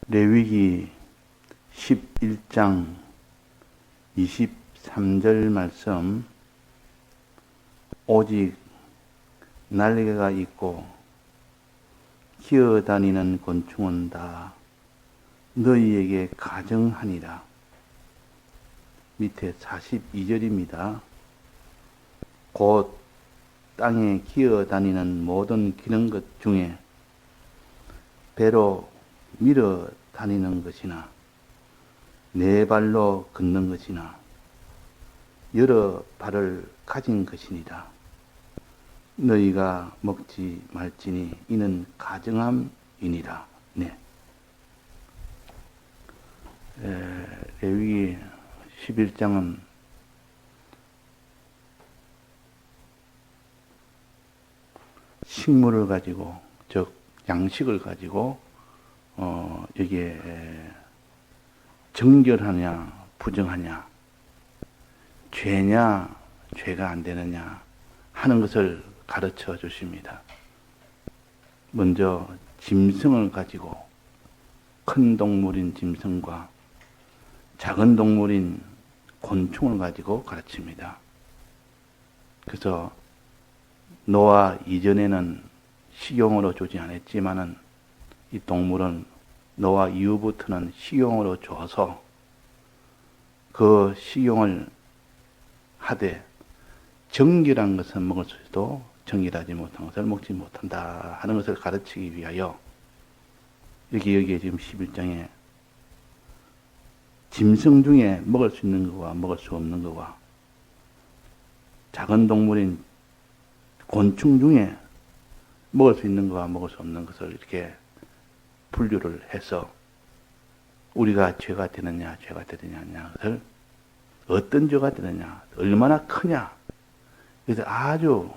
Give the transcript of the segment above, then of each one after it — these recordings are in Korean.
레위기 11장 23절 말씀. 오직 날개가 있고 기어다니는 곤충은 다 너희에게 가증하니라. 밑에 42절입니다. 곧 땅에 기어다니는 모든 기는 것 중에 배로 밀어 다니는 것이나 네 발로 걷는 것이나 여러 발을 가진 것이니라. 너희가 먹지 말지니 이는 가증함이니라. 네. 레위기 11장은 식물을 가지고, 즉 양식을 가지고 여기에 정결하냐 부정하냐, 죄냐 죄가 안 되느냐 하는 것을 가르쳐 주십니다. 먼저 짐승을 가지고 큰 동물인 짐승과 작은 동물인 곤충을 가지고 가르칩니다. 그래서 노아 이전에는 식용으로 주지 않았지만은 이 동물은 노아 이후부터는 식용으로 줘서 그 식용을 하되 정결한 것은 먹을 수 있어도 정결하지 못한 것을 먹지 못한다 하는 것을 가르치기 위하여 여기에 지금 11장에 짐승 중에 먹을 수 있는 것과 먹을 수 없는 것과 작은 동물인 곤충 중에 먹을 수 있는 것과 먹을 수 없는 것을 이렇게 분류를 해서 우리가 죄가 되느냐 죄가 되느냐 하는 것을 어떤 죄가 되느냐 얼마나 크냐 그래서 아주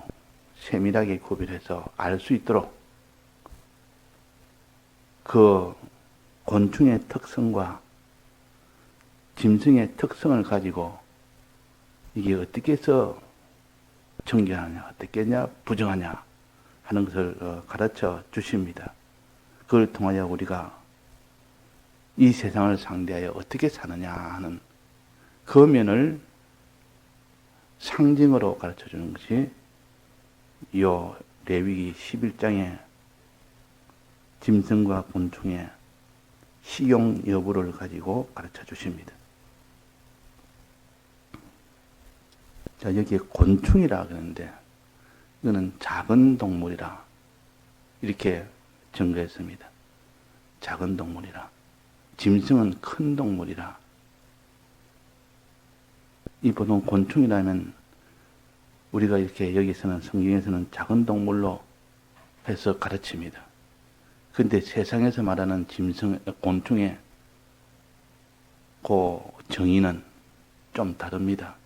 세밀하게 구별해서 알 수 있도록 그 곤충의 특성과 짐승의 특성을 가지고 이게 어떻게 해서 정결하냐 어떻게 하냐 부정하냐 하는 것을 가르쳐 주십니다. 그걸 통하여 우리가 이 세상을 상대하여 어떻게 사느냐 하는 그 면을 상징으로 가르쳐 주는 것이 이 레위기 11장의 짐승과 곤충의 식용 여부를 가지고 가르쳐 주십니다. 자, 여기에 곤충이라 그러는데 이거는 작은 동물이라 이렇게 증거했습니다. 작은 동물이라. 짐승은 큰 동물이라. 이 보통 곤충이라면 우리가 이렇게 여기서는 성경에서는 작은 동물로 해서 가르칩니다. 그런데 세상에서 말하는 짐승, 곤충의 그 정의는 좀 다릅니다.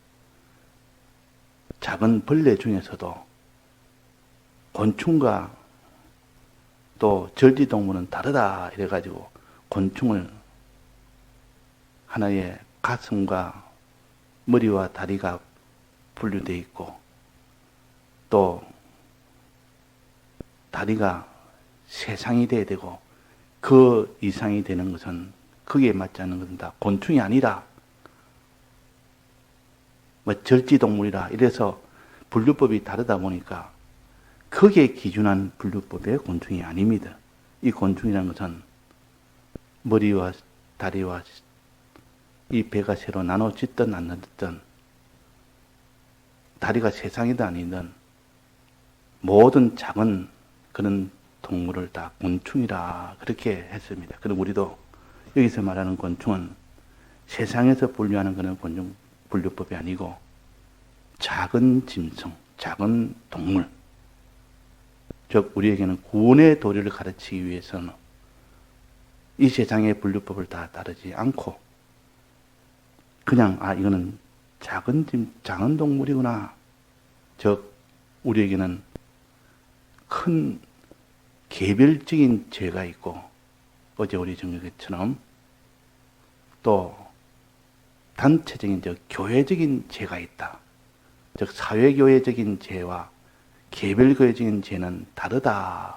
작은 벌레 중에서도 곤충과 또 절지동물은 다르다 이래가지고 곤충을 하나의 가슴과 머리와 다리가 분류되어 있고 또 다리가 세상이 돼야 되고 그 이상이 되는 것은 거기에 맞지 않는 것은 다 곤충이 아니라 뭐 절지동물이라 이래서 분류법이 다르다 보니까 거기에 기준한 분류법의 곤충이 아닙니다. 이 곤충이라는 것은 머리와 다리와 이 배가 새로 나눠짓든 안 나눠짓든 다리가 세상이든 아니든 모든 작은 그런 동물을 다 곤충이라 그렇게 했습니다. 그럼 우리도 여기서 말하는 곤충은 세상에서 분류하는 그런 곤충 분류법이 아니고 작은 짐승, 작은 동물, 즉 우리에게는 구원의 도리를 가르치기 위해서는 이 세상의 분류법을 다 따르지 않고 그냥 이거는 작은 동물이구나. 즉 우리에게는 큰 개별적인 죄가 있고 어제 우리 정리했처럼 또 단체적인 교회적인 죄가 있다. 즉 사회교회적인 죄와 개별교회적인 죄는 다르다.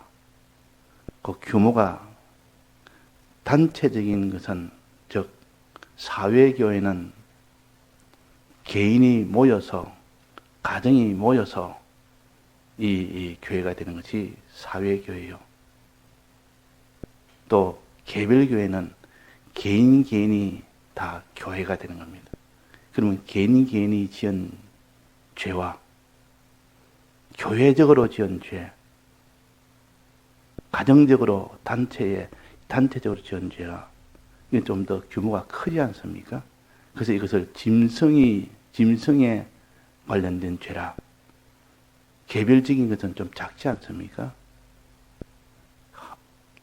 그 규모가 단체적인 것은, 즉 사회교회는 개인이 모여서, 가정이 모여서 이 교회가 되는 것이 사회교회요. 또 개별교회는 개인이 다 교회가 되는 겁니다. 그러면 개인이 지은 죄와 교회적으로 지은 죄, 가정적으로 단체적으로 지은 죄가 이게 좀 더 규모가 크지 않습니까? 그래서 이것을 짐승에 관련된 죄라, 개별적인 것은 좀 작지 않습니까?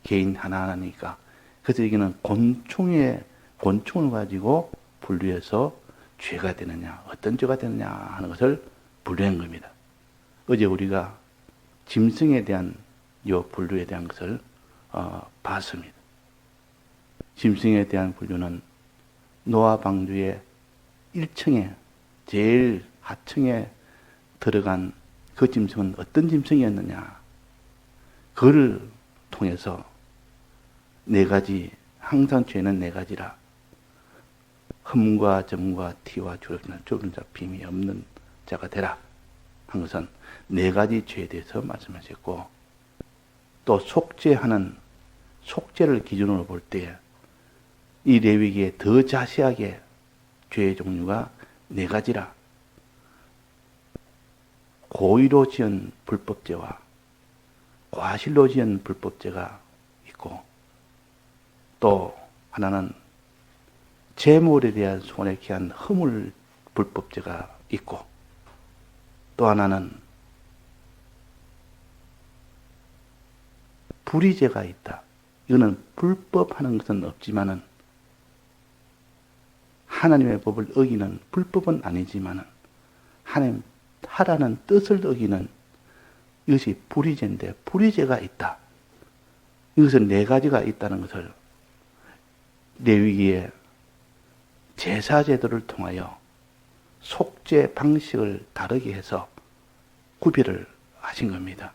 개인 하나하나니까. 그래서 여기는 곤충을 가지고 분류해서 죄가 되느냐, 어떤 죄가 되느냐 하는 것을 분류한 겁니다. 어제 우리가 짐승에 대한 이 분류에 대한 것을 봤습니다. 짐승에 대한 분류는 노아 방주의 1층에 제일 하층에 들어간 그 짐승은 어떤 짐승이었느냐, 그를 통해서 네 가지, 항상 죄는 네 가지라. 흠과 점과 티와 주름 잡힘이 없는 자가 되라 한 것은 네 가지 죄에 대해서 말씀하셨고, 또 속죄를 기준으로 볼 때 이 레위기에 더 자세하게 죄의 종류가 네 가지라. 고의로 지은 불법죄와 과실로 지은 불법죄가 있고, 또 하나는 재물에 대한 손해케 한 허물 불법죄가 있고, 또 하나는 불의죄가 있다. 이거는 불법하는 것은 없지만은, 하나님의 법을 어기는, 불법은 아니지만은 하나님 하라는 뜻을 어기는, 이것이 불의죄인데 불의죄가 있다. 이것은 네 가지가 있다는 것을 레위기에 제사제도를 통하여 속죄 방식을 다르게 해서 구별을 하신 겁니다.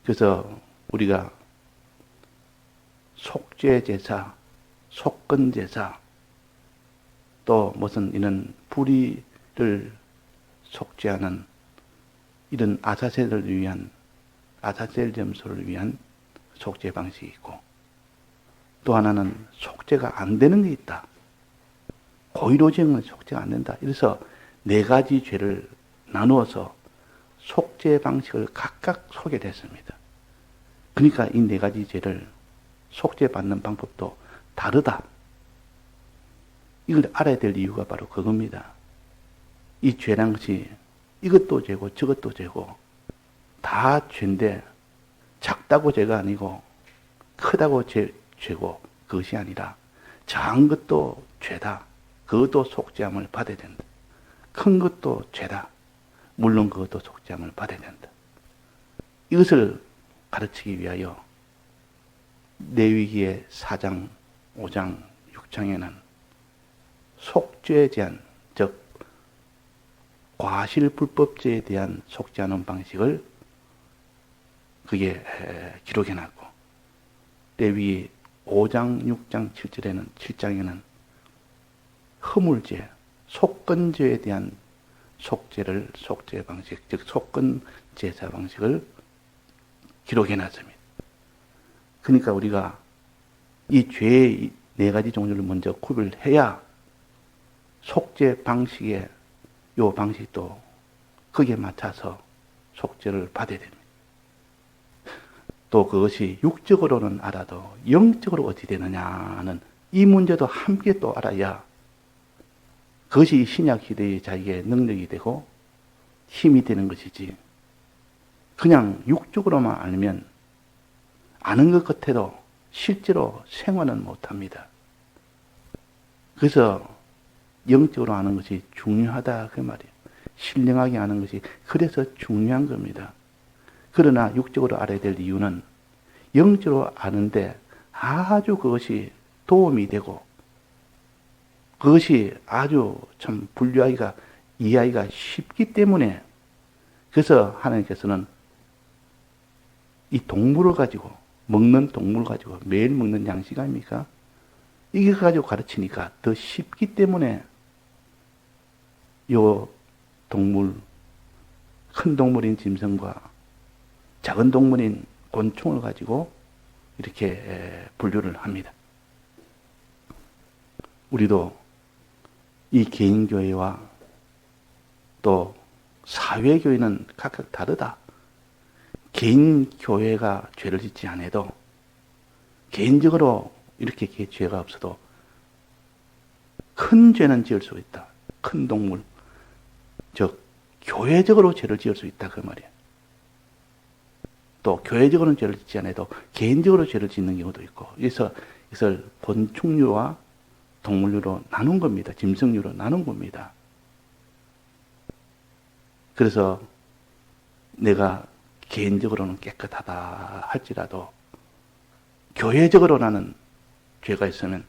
그래서 우리가 속죄제사, 속건제사, 또 무슨 이런 불의를 속죄하는 이런 아사셀 점수를 위한 속죄 방식이 있고, 또 하나는 속죄가 안 되는 게 있다. 고의로 지은 건 속죄가 안 된다. 이래서 네 가지 죄를 나누어서 속죄 방식을 각각 소개했습니다. 그러니까 이 네 가지 죄를 속죄받는 방법도 다르다. 이걸 알아야 될 이유가 바로 그겁니다. 이 죄란 것이 이것도 죄고 저것도 죄고 다 죄인데, 작다고 죄가 아니고 크다고 죄고 그것이 아니라 작은 것도 죄다. 그것도 속죄함을 받아야 된다. 큰 것도 죄다. 물론 그것도 속죄함을 받아야 된다. 이것을 가르치기 위하여 레위기의 4장, 5장, 6장에는 속죄에 대한, 즉 과실 불법죄에 대한 속죄하는 방식을 그게 기록해놨고, 레위기 5장, 6장, 7장에는 허물죄, 속건죄에 대한 속죄 방식, 즉 속건 제사 방식을 기록해놨습니다. 그러니까 우리가 이 죄의 네 가지 종류를 먼저 구별해야 속죄 방식의 요 방식도 거기에 맞춰서 속죄를 받아야 됩니다. 또 그것이 육적으로는 알아도 영적으로 어떻게 되느냐는 이 문제도 함께 또 알아야 그것이 신약 시대의 자기의 능력이 되고 힘이 되는 것이지, 그냥 육적으로만 알면 아는 것 같아도 실제로 생활은 못합니다. 그래서 영적으로 아는 것이 중요하다 그 말이에요. 신령하게 아는 것이 그래서 중요한 겁니다. 그러나 육적으로 알아야 될 이유는 영적으로 아는데 아주 그것이 도움이 되고, 그것이 아주 참 분류하기가, 이해하기가 쉽기 때문에, 그래서 하나님께서는 이 동물을 가지고 먹는 동물 가지고 매일 먹는 양식 아닙니까? 이게 가지고 가르치니까 더 쉽기 때문에 요 동물, 큰 동물인 짐승과 작은 동물인 곤충을 가지고 이렇게 분류를 합니다. 우리도 이 개인교회와 또 사회교회는 각각 다르다. 개인교회가 죄를 짓지 않아도 개인적으로 이렇게 죄가 없어도 큰 죄는 지을 수 있다. 큰 동물, 즉 교회적으로 죄를 지을 수 있다 그 말이에요. 또 교회적으로는 죄를 짓지 않아도 개인적으로 죄를 짓는 경우도 있고, 그래서 이것을 곤충류와 동물류로 나눈 겁니다. 짐승류로 나눈 겁니다. 그래서 내가 개인적으로는 깨끗하다 할지라도 교회적으로 나는 죄가 있으면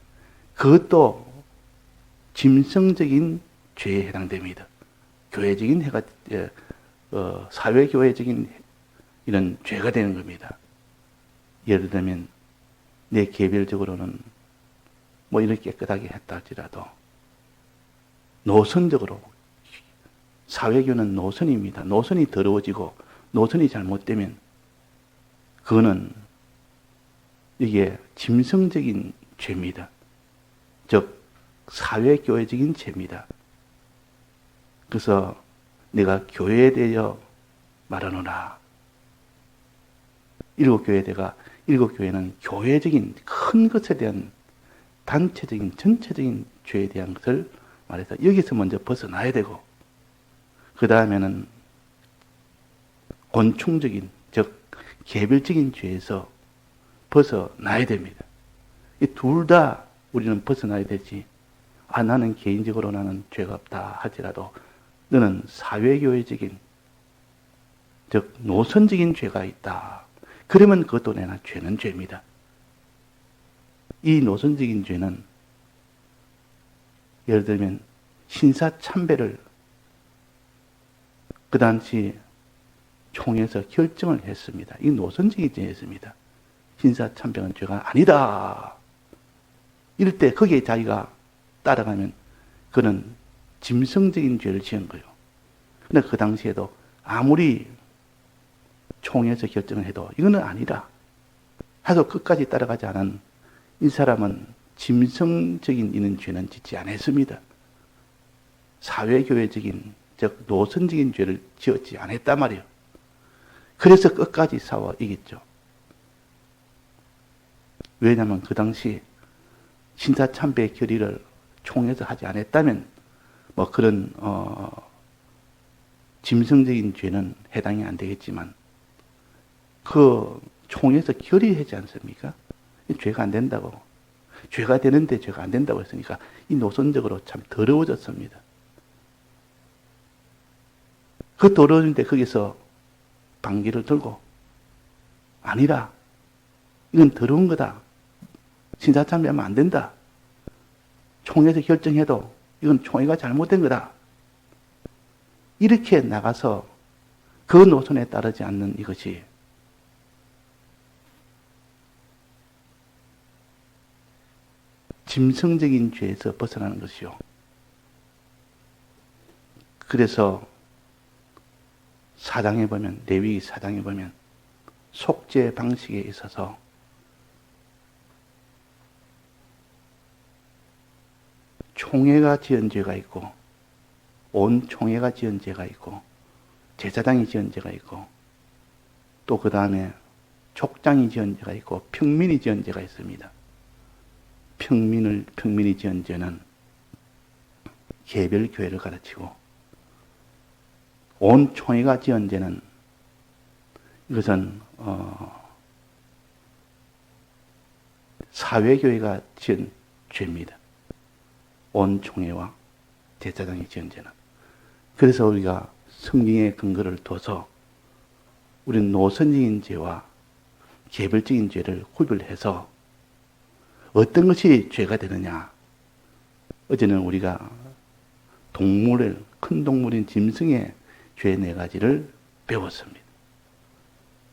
그것도 짐승적인 죄에 해당됩니다. 교회적인 사회교회적인 이런 죄가 되는 겁니다. 예를 들면 내 개별적으로는 뭐 이렇게 깨끗하게 했다 할지라도 노선적으로, 사회교는 노선입니다. 노선이 더러워지고 노선이 잘못되면 그거는 이게 짐승적인 죄입니다. 즉 사회교회적인 죄입니다. 그래서 내가 교회에 대하여 말하노라. 일곱 교회는 교회적인 큰 것에 대한 단체적인 전체적인 죄에 대한 것을 말해서 여기서 먼저 벗어나야 되고, 그 다음에는 곤충적인, 즉 개별적인 죄에서 벗어나야 됩니다. 이 둘 다 우리는 벗어나야 되지. 나는 개인적으로 나는 죄가 없다 할지라도 너는 사회교회적인, 즉 노선적인 죄가 있다. 그러면 그것도 내나 죄는 죄입니다. 이 노선적인 죄는 예를 들면 신사참배를 그 당시 총회에서 결정을 했습니다. 이 노선적인 죄였습니다. 신사참배는 죄가 아니다. 이럴 때 거기에 자기가 따라가면 그는 짐승적인 죄를 지은 거예요. 근데 그 당시에도 아무리 총회에서 결정을 해도 이거는 아니다 해서 끝까지 따라가지 않은 이 사람은 짐승적인 이런 죄는 짓지 않았습니다. 사회교회적인, 즉 노선적인 죄를 지었지 않았단 말이에요. 그래서 끝까지 싸워 이겼죠. 왜냐하면 그 당시 신사참배 결의를 총회에서 하지 않았다면 뭐 그런 짐승적인 죄는 해당이 안 되겠지만 그 총회에서 결의하지 않습니까? 죄가 안 된다고. 죄가 되는데 죄가 안 된다고 했으니까 이 노선적으로 참 더러워졌습니다. 그 더러워진데 거기서 방귀를 들고 아니라 이건 더러운 거다. 신사참배하면 안 된다. 총회에서 결정해도 이건 총회가 잘못된 거다. 이렇게 나가서 그 노선에 따르지 않는 이것이 짐승적인 죄에서 벗어나는 것이요. 그래서 사장에 보면, 레위기 사장에 보면 속죄 방식에 있어서 총회가 지은 죄가 있고, 온 총회가 지은 죄가 있고, 제사장이 지은 죄가 있고, 또 그 다음에 족장이 지은 죄가 있고, 평민이 지은 죄가 있습니다. 평민이 지은 죄는 개별 교회를 가르치고, 온 총회가 지은 죄는 이것은 사회교회가 지은 죄입니다. 온 총회와 제사장이 지은 죄는. 그래서 우리가 성경의 근거를 둬서 우리는 노선적인 죄와 개별적인 죄를 구별해서 어떤 것이 죄가 되느냐. 어제는 우리가 큰 동물인 짐승의 죄 4가지를 배웠습니다.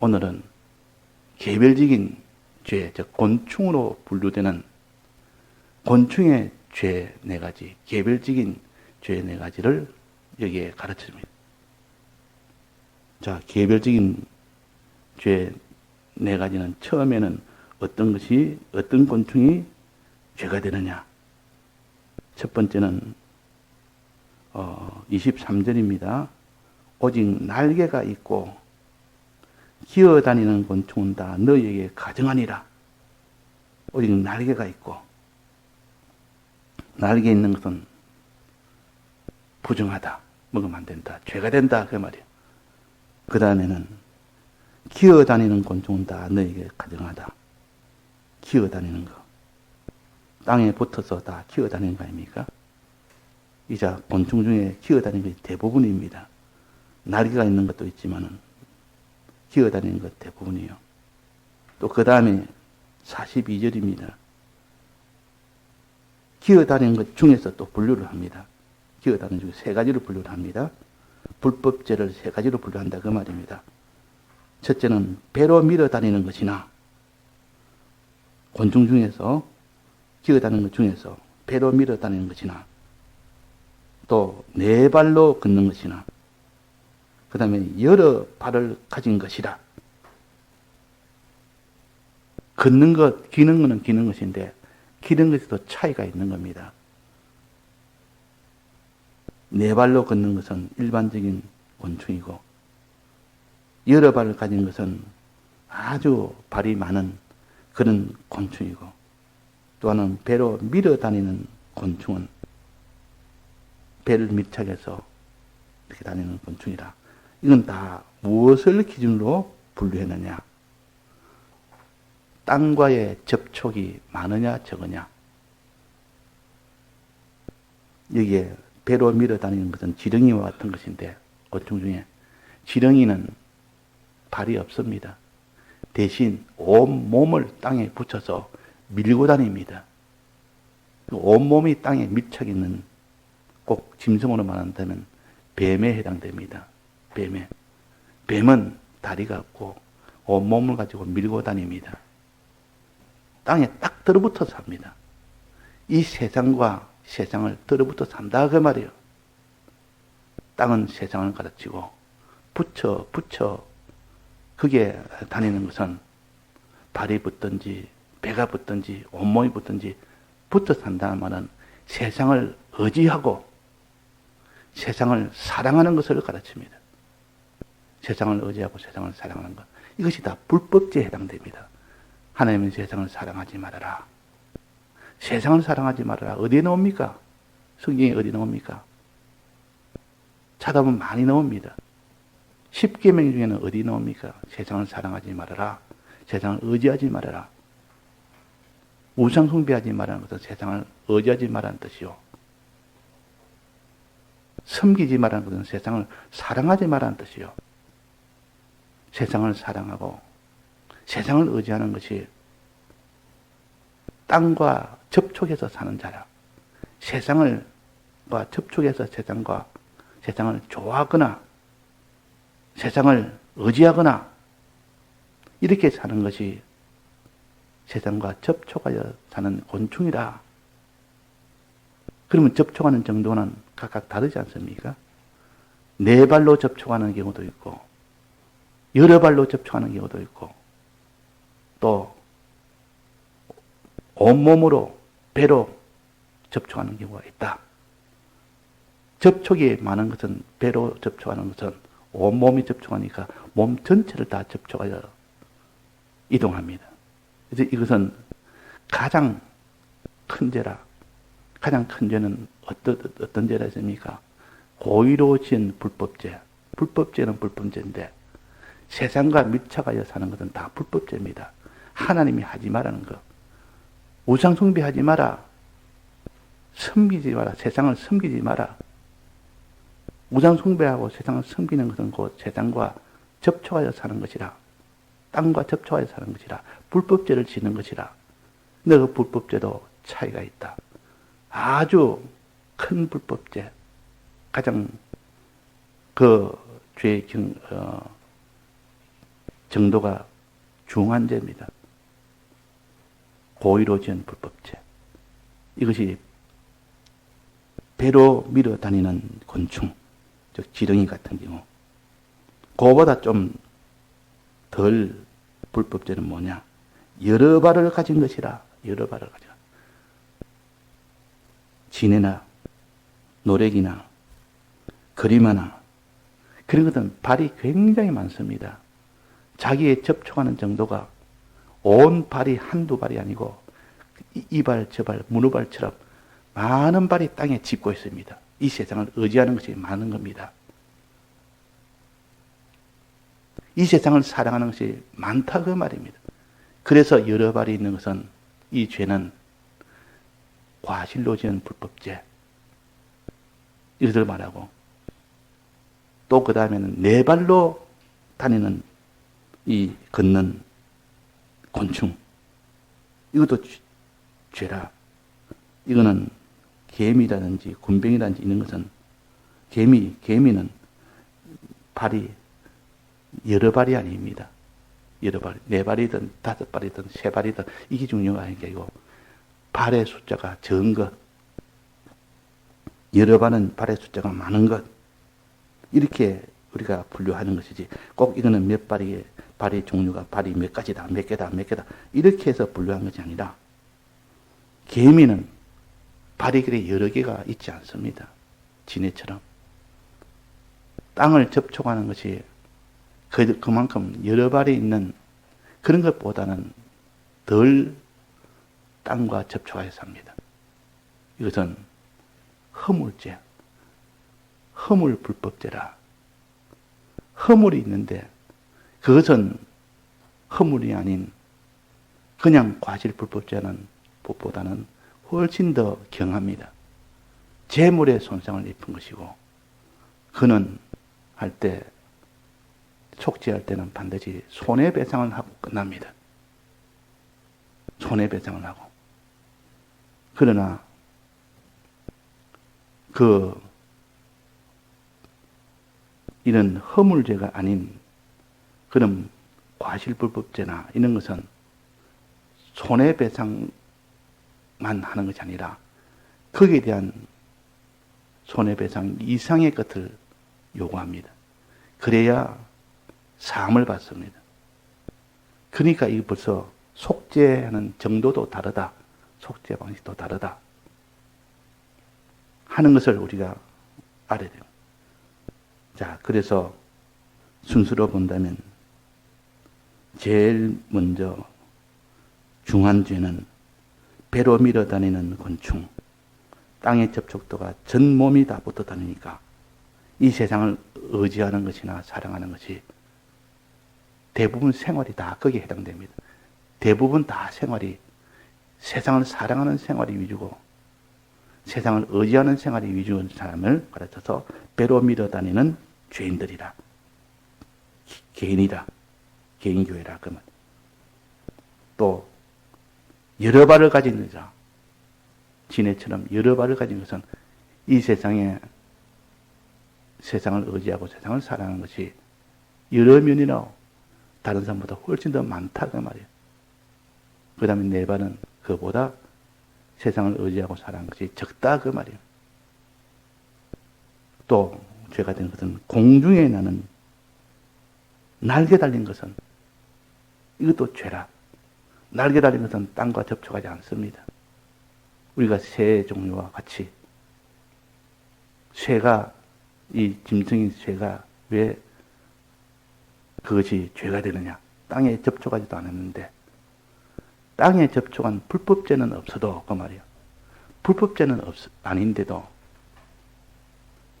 오늘은 개별적인 죄, 즉 곤충으로 분류되는 곤충의 죄 네 가지, 개별적인 죄 네 가지를 여기에 가르칩니다. 자, 개별적인 죄 네 가지는 처음에는 어떤 곤충이 죄가 되느냐. 첫 번째는 23절입니다. 오직 날개가 있고 기어다니는 곤충은 다 너희에게 가증하니라. 오직 날개가 있고, 날개 있는 것은 부정하다. 먹으면 안 된다. 죄가 된다. 그 말이에요. 그 다음에는 기어다니는 곤충은 다 너희에게 가증하다. 기어다니는 거. 땅에 붙어서 다 기어다니는 거 아닙니까? 이자 곤충 중에 기어다니는 것이 대부분입니다. 날개가 있는 것도 있지만은 기어다니는 것 대부분이요. 또 그 다음에 42절입니다. 기어다니는 것 중에서 또 분류를 합니다. 기어다니는 중에 세 가지로 분류를 합니다. 불법죄를 세 가지로 분류한다 그 말입니다. 첫째는 배로 밀어다니는 것이나, 곤충 중에서 기어다니는 것 중에서 배로 밀어다니는 것이나, 또 네 발로 걷는 것이나, 그 다음에 여러 발을 가진 것이라. 걷는 것, 기는 것은 기는 것인데 기는 것에도 차이가 있는 겁니다. 네 발로 걷는 것은 일반적인 곤충이고, 여러 발을 가진 것은 아주 발이 많은 그런 곤충이고, 또 하나는 배로 밀어 다니는 곤충은 배를 밀착해서 이렇게 다니는 곤충이라. 이건 다 무엇을 기준으로 분류했느냐? 땅과의 접촉이 많으냐 적으냐? 여기에 배로 밀어 다니는 것은 지렁이와 같은 것인데, 곤충 중에 지렁이는 발이 없습니다. 대신 온 몸을 땅에 붙여서 밀고 다닙니다. 온몸이 땅에 밀착 있는, 꼭 짐승으로 말한다면 뱀에 해당됩니다. 뱀은 다리가 없고 온몸을 가지고 밀고 다닙니다. 땅에 딱 들어붙어 삽니다. 이 세상과 세상을 들어붙어 산다 그 말이에요. 땅은 세상을 가르치고 붙여 그게 다니는 것은 발이 붙든지 배가 붙든지 온몸이 붙든지 붙어 산다는 말은 세상을 의지하고 세상을 사랑하는 것을 가르칩니다. 세상을 의지하고 세상을 사랑하는 것, 이것이 다 불법죄에 해당됩니다. 하나님은 세상을 사랑하지 말아라. 세상을 사랑하지 말아라. 어디에 나옵니까? 성경에 어디 나옵니까? 찾아보면 많이 나옵니다. 10계명 중에는 어디 나옵니까? 세상을 사랑하지 말아라. 세상을 의지하지 말아라. 우상 숭배하지 말라는 것은 세상을 의지하지 말라는 뜻이요. 섬기지 말라는 것은 세상을 사랑하지 말라는 뜻이요. 세상을 사랑하고 세상을 의지하는 것이 땅과 접촉해서 사는 자라. 세상과 접촉해서 세상을 좋아하거나 세상을 의지하거나 이렇게 사는 것이 세상과 접촉하여 사는 곤충이라. 그러면 접촉하는 정도는 각각 다르지 않습니까? 네 발로 접촉하는 경우도 있고 여러 발로 접촉하는 경우도 있고 또 온몸으로 배로 접촉하는 경우가 있다. 접촉이 많은 것은 배로 접촉하는 것은 온몸이 접촉하니까 몸 전체를 다 접촉하여 이동합니다. 그래서 이것은 가장 큰 죄라. 가장 큰 죄는 어떤 죄라 했습니까? 고의로 지은 불법죄. 불법죄는 불법죄인데 세상과 밀착하여 사는 것은 다 불법죄입니다. 하나님이 하지 말라는 것. 우상 숭배하지 마라. 섬기지 마라. 세상을 섬기지 마라. 우상 숭배하고 세상을 섬기는 것은 곧 세상과 접촉하여 사는 것이라. 땅과 접촉하여 사는 것이라. 불법죄를 지는 것이라. 근데 그 불법죄도 차이가 있다. 아주 큰 불법죄. 가장 그 죄의 정도가 중한 죄입니다. 고의로 지은 불법죄. 이것이 배로 밀어 다니는 곤충, 즉 지렁이 같은 경우. 그거보다 좀 덜 불법죄는 뭐냐? 여러 발을 가진 것이라. 여러 발을 가진. 지네나 노래기나 그림 하나 그런 것들은 발이 굉장히 많습니다. 자기에 접촉하는 정도가 온 발이 한두 발이 아니고 이 발, 저 발, 문어발처럼 많은 발이 땅에 짚고 있습니다. 이 세상을 의지하는 것이 많은 겁니다. 이 세상을 사랑하는 것이 많다 그 말입니다. 그래서 여러 발이 있는 것은 이 죄는 과실로 지은 불법죄 이것을 말하고 또 그 다음에는 네 발로 다니는 이 걷는 곤충 이것도 죄라. 이거는 개미라든지 군뱅이라든지 이런 것은 개미는 발이 여러 발이 아닙니다. 여러 발, 네 발이든 다섯 발이든 세 발이든 이게 중요한 게 아니고 발의 숫자가 적은 것, 여러 발은 발의 숫자가 많은 것 이렇게 우리가 분류하는 것이지 꼭 이거는 몇 발이 발의 종류가 발이 몇 가지다, 몇 개다 이렇게 해서 분류한 것이 아니라 개미는 발이 그래 여러 개가 있지 않습니다. 지네처럼 땅을 접촉하는 것이 그만큼 여러 발이 있는 그런 것보다는 덜 땅과 접촉하여 삽니다. 이것은 허물죄, 허물 불법죄라. 허물이 있는데 그것은 허물이 아닌 그냥 과실 불법죄는 법보다는 훨씬 더 경합니다. 재물에 손상을 입은 것이고 그는 할 때 속죄할 때는 반드시 손해배상을 하고 끝납니다. 손해배상을 하고. 그러나 이런 허물죄가 아닌 그런 과실불법죄나 이런 것은 손해배상만 하는 것이 아니라 거기에 대한 손해배상 이상의 것을 요구합니다. 그래야 사함을 받습니다. 그러니까 이게 벌써 속죄하는 정도도 다르다. 속죄 방식도 다르다. 하는 것을 우리가 알아야 돼요. 자, 그래서 순수로 본다면 제일 먼저 중한 죄는 배로 밀어 다니는 곤충, 땅의 접촉도가 전 몸이 다 붙어 다니니까 이 세상을 의지하는 것이나 사랑하는 것이 대부분 생활이 다 거기에 해당됩니다. 대부분 다 생활이 세상을 사랑하는 생활이 위주고 세상을 의지하는 생활이 위주인 사람을 가르쳐서 배로 밀어 다니는 죄인들이라. 개인이라. 개인교회라. 그러면 또 여러 발을 가진 자, 지네처럼 여러 발을 가진 것은 이 세상에 세상을 의지하고 세상을 사랑하는 것이 여러 면이나 다른 사람보다 훨씬 더 많다 그 말이에요. 그 다음에 네 발은 그보다 세상을 의지하고 살아가는 것이 적다 그 말이에요. 또 죄가 된 것은 공중에 나는 날개 달린 것은 이것도 죄라. 날개 달린 것은 땅과 접촉하지 않습니다. 우리가 새 종류와 같이 새가 이 짐승인 새가 왜 그것이 죄가 되느냐? 땅에 접촉하지도 않았는데 땅에 접촉한 불법죄는 없어도 그 말이에요. 불법죄는 아닌데도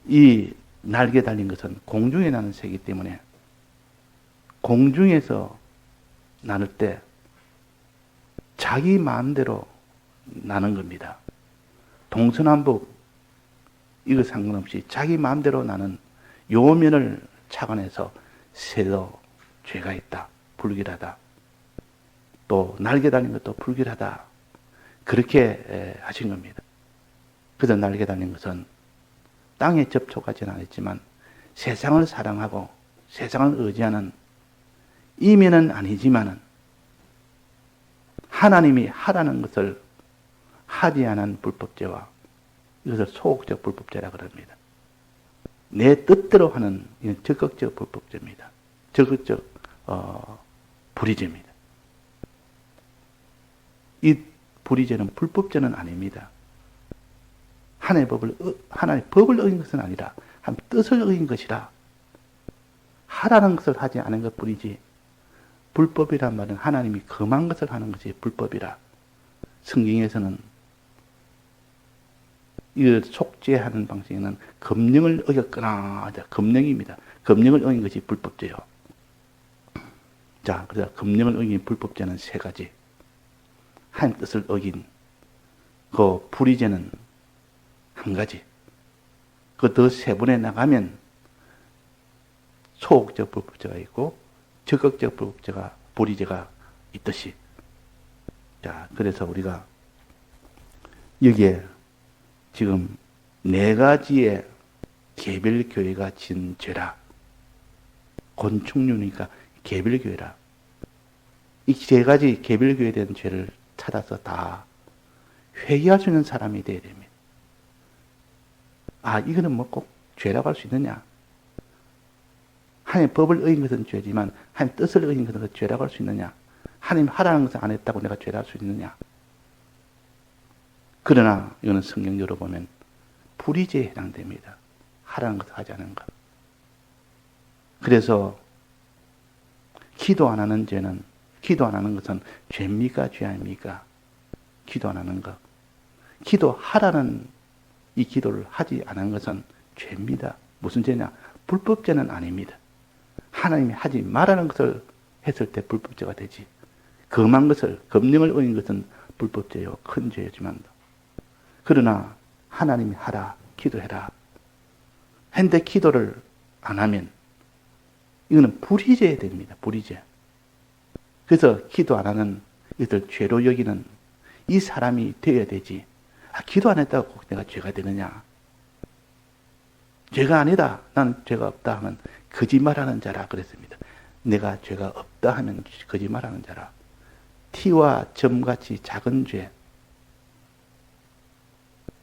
이 날개 달린 것은 공중에 나는 새이기 때문에 공중에서 나눌 때 자기 마음대로 나는 겁니다. 동서남북 이거 상관없이 자기 마음대로 나는 요면을 착안해서 새도 죄가 있다. 불길하다. 또 날개 달린 것도 불길하다. 그렇게 하신 겁니다. 그래서 날개 달린 것은 땅에 접촉하지는 않았지만 세상을 사랑하고 세상을 의지하는 이면은 아니지만은 하나님이 하라는 것을 하지 않은 불법죄와 이것을 소극적 불법죄라 그럽니다. 내 뜻대로 하는 이건 적극적 불법죄입니다. 적극적 불의죄입니다. 이 불의죄는 불법죄는 아닙니다. 하나님의 법을 어긴 것은 아니라 한 뜻을 어긴 것이라 하라는 것을 하지 않은 것뿐이지 불법이란 말은 하나님이 금한 것을 하는 것이 불법이라 성경에서는 이걸 속죄하는 방식에는 금령을 어겼거나 금령입니다. 금령을 어긴 것이 불법죄요. 자, 그래서 금령을 어긴 불법죄는 세 가지. 하나님 뜻을 어긴 그 불의죄는 한 가지. 그 더 세분해 나가면 소극적 불법죄가 있고 적극적 불법죄가 불의죄가 있듯이. 자, 그래서 우리가 여기에 지금 네 가지의 개별교회가 진 죄라. 곤충류니까 개별교회라. 이 세 가지 개별교회에 대한 죄를 찾아서 다 회개할 수 있는 사람이 되어야 됩니다. 아, 이거는 뭐 꼭 죄라고 할 수 있느냐? 하나님의 법을 어긴 것은 죄지만 하나님의 뜻을 어긴 것은 죄라고 할 수 있느냐? 하나님 하라는 것을 안 했다고 내가 죄라 할 수 있느냐? 그러나 이거는 성경적으로 보면 불의죄에 해당됩니다. 하라는 것을 하지 않은 것. 그래서 기도 안 하는 죄는, 기도 안 하는 것은 죄입니까? 죄 아닙니까? 기도 안 하는 것. 기도하라는 이 기도를 하지 않은 것은 죄입니다. 무슨 죄냐? 불법죄는 아닙니다. 하나님이 하지 말라는 것을 했을 때 불법죄가 되지. 금한 것을, 금령을 어긴 것은 불법죄요. 큰 죄이지만. 그러나 하나님이 하라, 기도해라. 했는데 기도를 안 하면 이거는 불의죄 됩니다. 불의죄. 그래서 기도 안 하는 이들 죄로 여기는 이 사람이 되어야 되지. 아, 기도 안 했다고 꼭 내가 죄가 되느냐? 죄가 아니다. 나는 죄가 없다 하면 거짓말하는 자라 그랬습니다. 내가 죄가 없다 하면 거짓말하는 자라. 티와 점같이 작은 죄.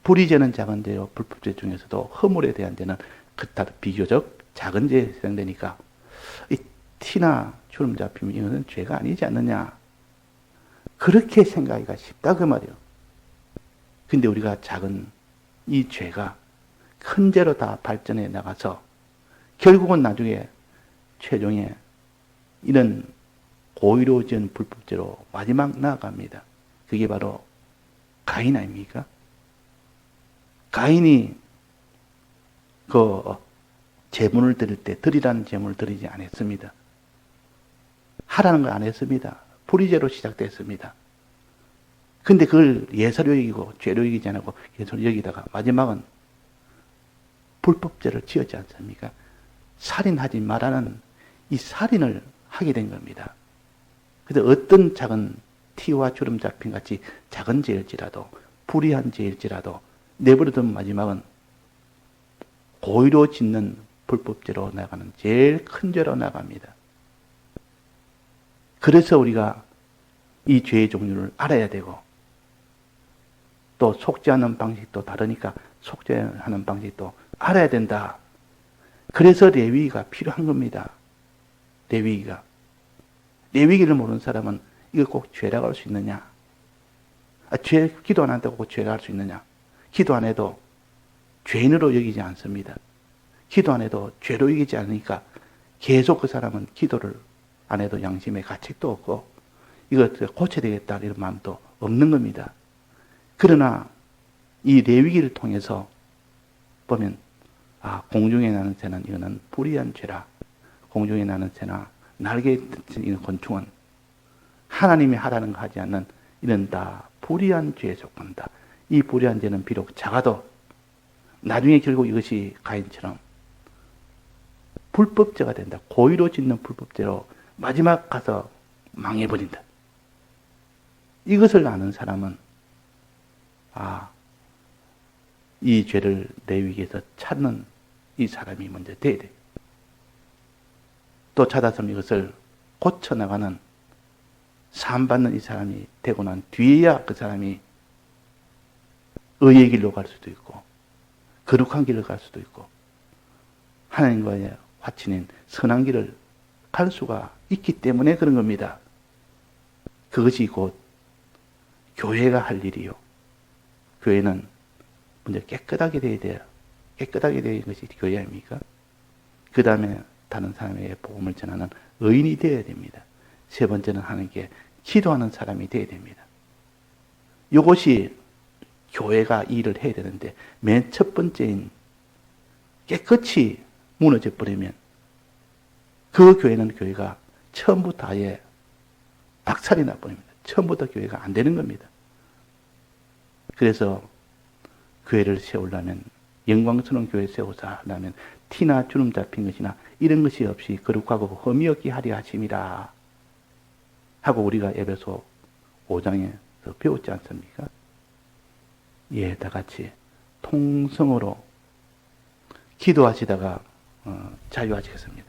불의죄는 작은 죄요. 불법죄 중에서도 허물에 대한 죄는 그따 비교적 작은 죄에 해당되니까 이 티나 주름 잡히면 이거는 죄가 아니지 않느냐. 그렇게 생각하기가 쉽다 그 말이에요. 근데 우리가 작은 이 죄가 큰 죄로 다 발전해 나가서 결국은 나중에 최종에 이런 고의로 지은 불법죄로 마지막 나아갑니다. 그게 바로 가인 아닙니까? 가인이 그 제물을 드릴 때 드리라는 제물을 드리지 않았습니다. 하라는 걸 안 했습니다. 불의죄로 시작됐습니다. 근데 그걸 예사로 여기고 죄로 여기지 않고 예사로 여기다가 마지막은 불법죄를 지었지 않습니까? 살인하지 말라는 이 살인을 하게 된 겁니다. 그래서 어떤 작은 티와 주름 잡힌 같이 작은 죄일지라도 불의한 죄일지라도 내버려둔 마지막은 고의로 짓는 불법죄로 나가는 제일 큰 죄로 나갑니다. 그래서 우리가 이 죄의 종류를 알아야 되고 또 속죄하는 방식도 다르니까 속죄하는 방식도 알아야 된다. 그래서 레위기가 필요한 겁니다. 레위기가. 레위기를 모르는 사람은 이거 꼭 죄라고 할 수 있느냐? 기도 안 한다고 꼭 죄라고 할 수 있느냐? 기도 안 해도 죄인으로 여기지 않습니다. 기도 안 해도 죄로 여기지 않으니까 계속 그 사람은 기도를 안 해도 양심에 가책도 없고 이거 고쳐야 되겠다 이런 마음도 없는 겁니다. 그러나 이 레위기를 통해서 보면 아, 공중에 나는 새는 이거는 불의한 죄라. 공중에 나는 새나 날개에 있는 곤충은 하나님이 하라는 거 하지 않는 이런 다 불의한 죄에 속한다. 이 불의한 죄는 비록 작아도 나중에 결국 이것이 가인처럼 불법죄가 된다. 고의로 짓는 불법죄로 마지막 가서 망해버린다. 이것을 아는 사람은 아, 이 죄를 레위기에서 찾는 이 사람이 먼저 돼야 돼. 또 찾아서 이것을 고쳐나가는 사함받는 이 사람이 되고 난 뒤에야 그 사람이 의의 길로 갈 수도 있고 거룩한 길을 갈 수도 있고 하나님과의 화친인 선한 길을 갈 수가 있기 때문에 그런 겁니다. 그것이 곧 교회가 할 일이요. 교회는 먼저 깨끗하게 되어야 돼요. 깨끗하게 되는 것이 교회 아닙니까? 그 다음에 다른 사람에게 복음을 전하는 의인이 되어야 됩니다. 세 번째는 하나님께 기도하는 사람이 되어야 됩니다. 이것이 교회가 일을 해야 되는데 맨 첫 번째인 깨끗이 무너져 버리면 그 교회는 교회가 처음부터 아예 박살이 나버립니다. 처음부터 교회가 안 되는 겁니다. 그래서 교회를 세우려면 영광스러운 교회 세우사 하려면 티나 주름 잡힌 것이나 이런 것이 없이 거룩하고 흠이 없게 하려 하심이라 하고 우리가 에베소 5장에서 배웠지 않습니까? 예, 다 같이 통성으로 기도하시다가 자유하시겠습니다.